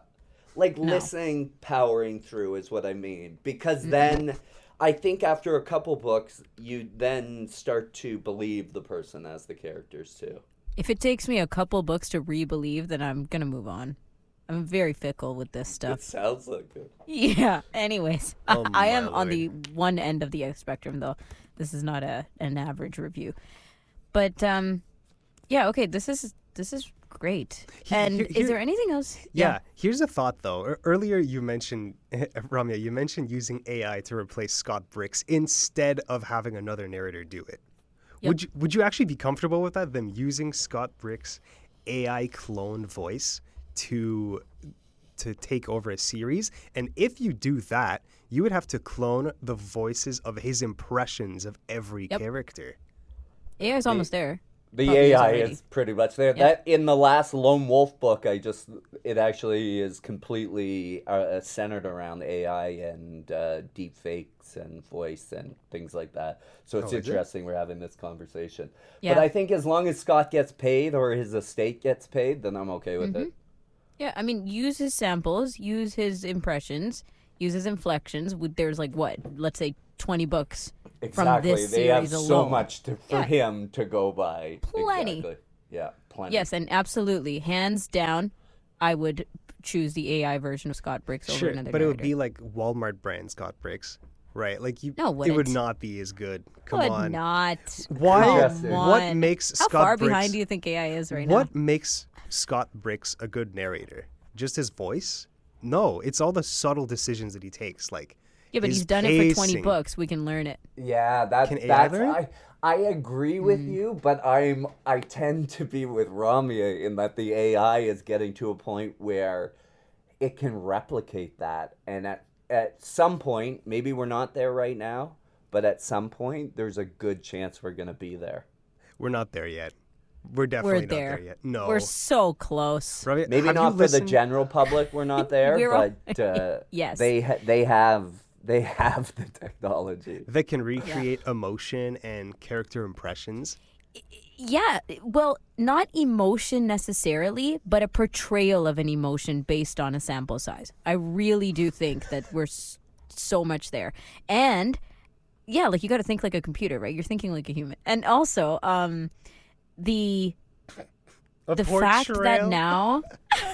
Like listening, powering through is what I mean. Because then I think after a couple books, you then start to believe the person as the characters too. If it takes me a couple books to re-believe, then I'm gonna move on. I'm very fickle with this It stuff. sounds like it. Yeah. Anyways, Oh, I am my on Lord. the one end of the spectrum, though. This is not an average review. But yeah, okay, this is great. And is there anything else? Yeah, here's a thought though. Earlier you mentioned, Ramya, you mentioned using AI to replace Scott Bricks instead of having another narrator do it. Yep. Would you actually be comfortable with that? Them using Scott Bricks' AI clone voice to take over a series? And if you do that, you would have to clone the voices of his impressions of every character. AI is almost there. The Probably AI already. is pretty much there. Yeah. That in the last Lone Wolf book, it actually is completely centered around AI and deep fakes and voice and things like that. So it's interesting we're having this conversation. Yeah. But I think as long as Scott gets paid or his estate gets paid, then I'm okay with it. Yeah, I mean, use his samples, use his impressions, use his inflections. There's like what, let's say 20 books from this They have series alone. so much for him to go by. Plenty. Exactly. Yeah, plenty. Yes, and absolutely, hands down, I would choose the AI version of Scott Bricks over Sure, another but it would narrator. be like Walmart brand Scott Bricks, right? Like No, it wouldn't. would not be as good. Come Would on. not. Why? Come What on. makes How Scott far Bricks? behind do you think AI is right now? What makes Scott Bricks a good narrator? Just his voice? No, it's all the subtle decisions that he takes. Like Yeah, but his he's done it for 20 pacing. books. We can learn it. Yeah, Can AI that's learn? I agree with you, but I tend to be with Ramya in that the AI is getting to a point where it can replicate that, and at some point, maybe we're not there right now, but at some point, there's a good chance we're gonna be there. We're not there yet. We're definitely We're not there. there yet. No. We're so close. Ravi, Maybe have not you for the listened- general public, we're not there, We're but Yes. they have the technology. that can recreate emotion and character impressions. Yeah, well, not emotion necessarily, but a portrayal of an emotion based on a sample size. I really do think that we're so much there. And yeah, like you got to think like a computer, right? You're thinking like a human. And also, the fact that portrayal? now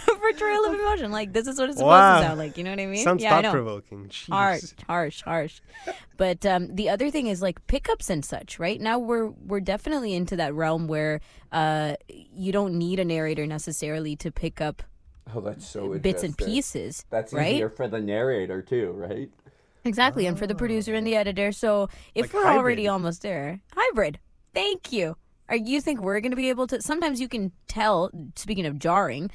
portrayal of emotion, like this is what it's supposed Wow. to sound like. You know what I mean? Sounds yeah, I know. thought-provoking. Jeez. Harsh. But the other thing is like pickups and such. Right now, we're definitely into that realm where you don't need a narrator necessarily to pick up Oh, that's so bits and interesting. pieces. That's right? easier for the narrator too, right? Exactly, and for the producer and the editor. So if Like we're hybrid. already almost there, hybrid. Thank you. You think we're going to be able to? Sometimes you can tell. Speaking of jarring,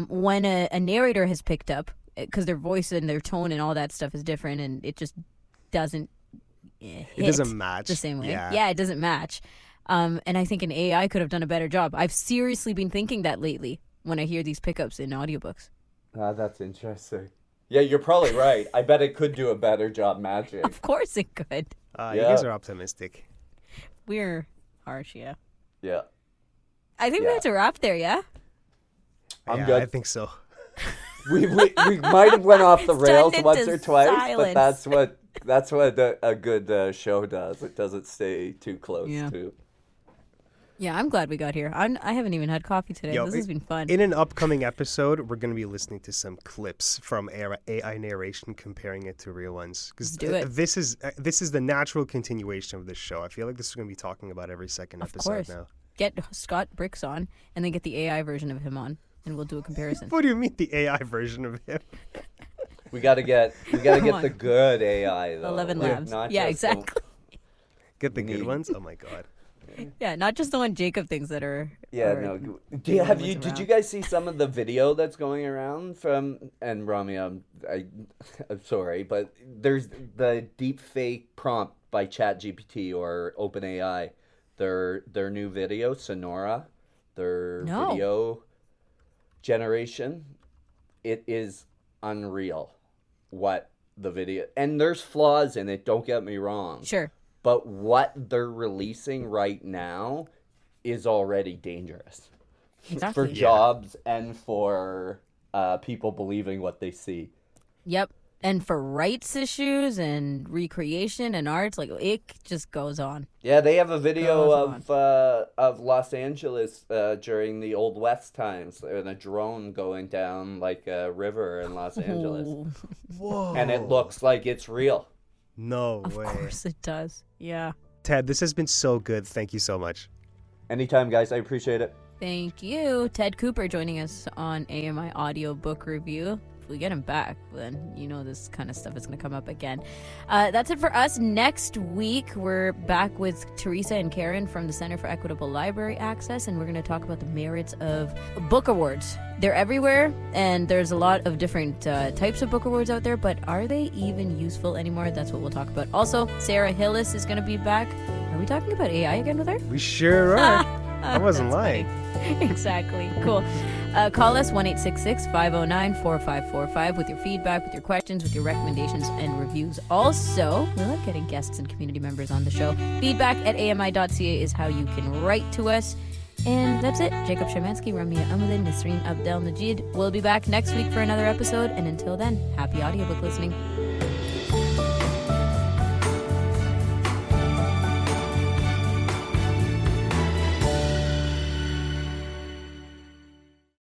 when a narrator has picked up, because their voice and their tone and all that stuff is different, and it just doesn't. Hit It doesn't match. the same way. Yeah. It doesn't match. And I think an AI could have done a better job. I've seriously been thinking that lately when I hear these pickups in audiobooks. That's interesting. Yeah, you're probably right. I bet it could do a better job matching. Of course it could. You guys are optimistic. We're harsh, yeah. Yeah. I think we Yeah. have to wrap there, yeah? I'm Yeah, good. I think so. We might have went off the It's rails turned once into or twice, silence. but that's what a good show does. It doesn't stay too close Yeah. to. Yeah, I'm glad we got here. I haven't even had coffee today. Yo, This has been fun. In an upcoming episode, we're going to be listening to some clips from AI narration, comparing it to real ones. Because Let's do it. this is the natural continuation of this show. I feel like this is going to be talking about every second Of episode course. now. Get Scott Bricks on, and then get the AI version of him on, and we'll do a comparison. What do you mean the AI version of him? We gotta get on. the good AI though. 11 Like, labs. not Yeah, just the- exactly. Get the good Neat. ones? Oh my god. Yeah, not just the one Jacob thinks that are. Yeah, are no. the Did ones you around. guys see some of the video that's going around from and Rami? I'm sorry, but there's the deep fake prompt by ChatGPT or OpenAI. Their new video, Sonora, their No. video generation. It is unreal what the video, and there's flaws in it, don't get me wrong. Sure. But what they're releasing right now is already dangerous for Exactly. jobs and for people believing what they see. Yep. And for rights issues and recreation and arts, like it just goes on. Yeah, they have a video Goes of Los Angeles during the Old West times, and a drone going down like a river in Los Angeles, Ooh, Whoa. and it looks like it's real. No of way. course it does. Yeah. Ted, this has been so good. Thank you so much. Anytime, guys. I appreciate it. Thank you. Ted Cooper joining us on AMI Audiobook Review. If we get him back, then you know this kind of stuff is going to come up again. That's it for us. Next week, we're back with Teresa and Karen from the Center for Equitable Library Access, and we're going to talk about the merits of book awards. They're everywhere, and there's a lot of different types of book awards out there, but are they even useful anymore? That's what we'll talk about. Also, Sarah Hillis is going to be back. Are we talking about AI again with her? We sure are. I wasn't lying. Exactly. Cool. Call us 1-866-509-4545 with your feedback, with your questions, with your recommendations and reviews. Also, we love getting guests and community members on the show. Feedback at ami.ca is how you can write to us. And that's it. Jacob Szymanski, Ramia Amalin, Nasreen Abdel Najid. We'll be back next week for another episode. And until then, happy audiobook listening.